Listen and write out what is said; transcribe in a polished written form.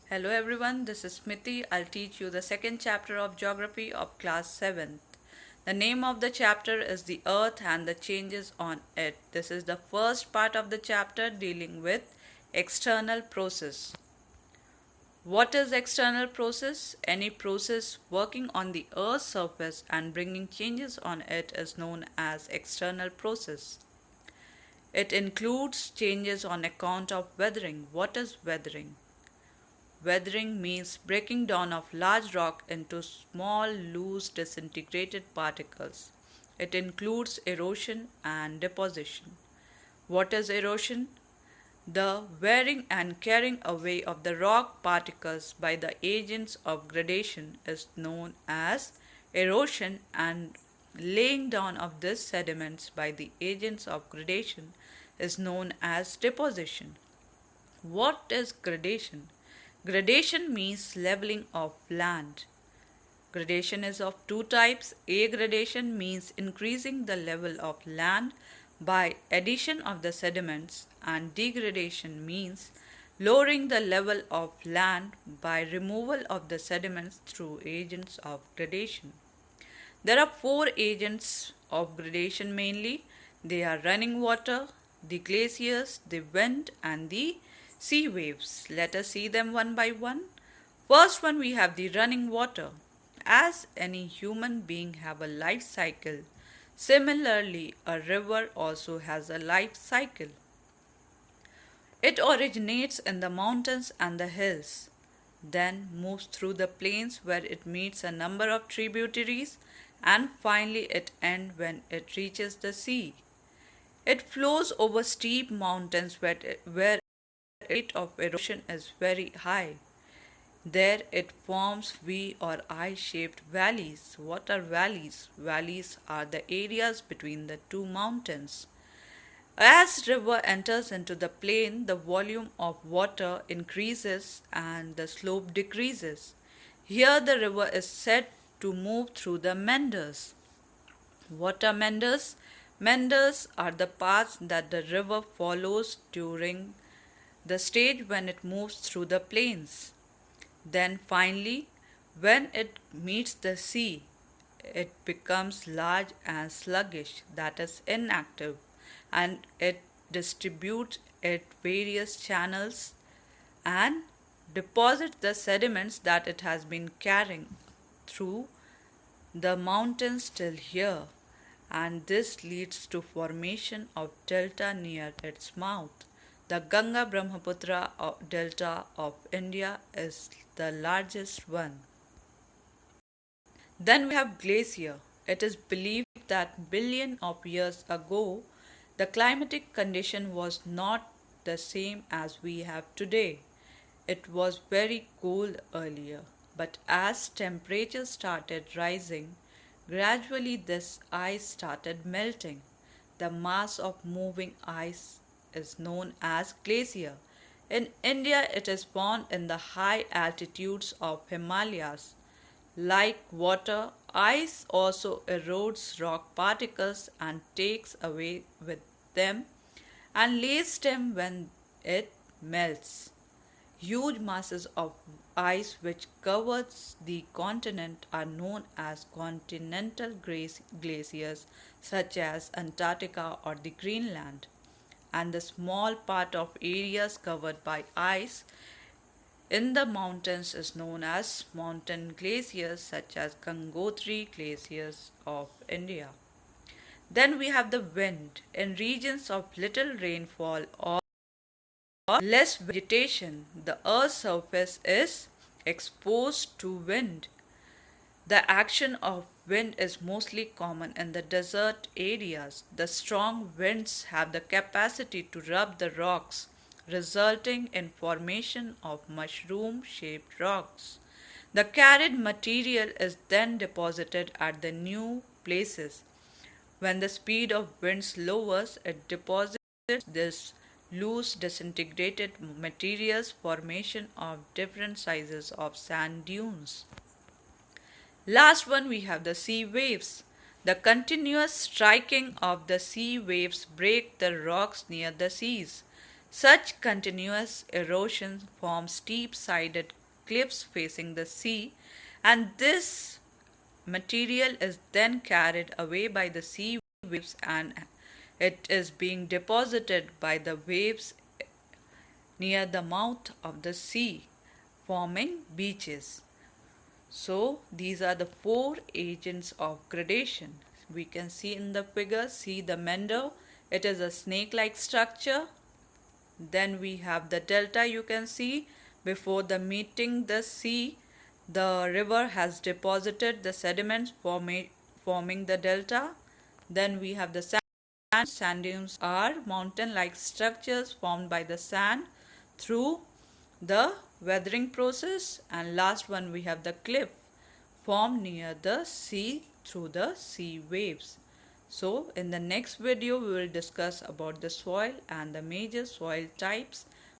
Hello everyone, this is Smiti. I'll teach you the second chapter of Geography of class 7th. The name of the chapter is The Earth and the Changes on It. This is the first part of the chapter dealing with external process. What is external process? Any process working on the Earth's surface and bringing changes on it is known as external process. It includes changes on account of weathering. What is weathering? Weathering means breaking down of large rock into small, loose, disintegrated particles. It includes erosion and deposition. What is erosion? The wearing and carrying away of the rock particles by the agents of gradation is known as erosion, and laying down of these sediments by the agents of gradation is known as deposition. What is gradation? Gradation means leveling of land. Gradation is of two types. A gradation means increasing the level of land by addition of the sediments, and degradation means lowering the level of land by removal of the sediments through agents of gradation. There are four agents of gradation mainly. They are running water, the glaciers, the wind, and the sea waves. Let us see them one by one. First one, we have the running water. As any human being have a life cycle, similarly a river also has a life cycle. It originates in the mountains and the hills, then moves through the plains where it meets a number of tributaries, and finally it ends when it reaches the sea. It flows over steep mountains where rate of erosion is very high. There it forms V or I-shaped valleys. What are valleys? Valleys are the areas between the two mountains. As river enters into the plain, the volume of water increases and the slope decreases. Here the river is said to move through the meanders. What are meanders? Meanders are the paths that the river follows during the stage when it moves through the plains. Then finally, when it meets the sea, it becomes large and sluggish, that is inactive, and it distributes at various channels and deposits the sediments that it has been carrying through the mountains till here, and this leads to formation of delta near its mouth. The Ganga Brahmaputra delta of India is the largest one. Then we have glacier. It is believed that billion of years ago the climatic condition was not the same as we have today. It was very cold earlier, but as temperatures started rising, gradually this ice started melting. The mass of moving ice is known as glacier. In India, it is found in the high altitudes of Himalayas. Like water, ice also erodes rock particles and takes away with them and lays them when it melts. Huge masses of ice which covers the continent are known as continental glaciers such as Antarctica or the Greenland, and the small part of areas covered by ice in the mountains is known as mountain glaciers such as Gangotri glaciers of India. Then we have the wind. In regions of little rainfall or less vegetation, the earth's surface is exposed to wind. The action of wind is mostly common in the desert areas. The strong winds have the capacity to rub the rocks, resulting in formation of mushroom-shaped rocks. The carried material is then deposited at the new places. When the speed of winds lowers, it deposits this loose disintegrated materials formation of different sizes of sand dunes. Last one, we have the sea waves. The continuous striking of the sea waves break the rocks near the seas. Such continuous erosion forms steep-sided cliffs facing the sea, and this material is then carried away by the sea waves and it is being deposited by the waves near the mouth of the sea, forming beaches. So these are the four agents of gradation. We can see in the figure, see the meadow. It is a snake-like structure. Then we have the delta, you can see before the meeting the sea, the river has deposited the sediments forming the delta. Then we have the sand. Sand dunes are mountain-like structures formed by the sand through the weathering process. And last one we have the cliff formed near the sea through the sea waves. So in the next video we will discuss about the soil and the major soil types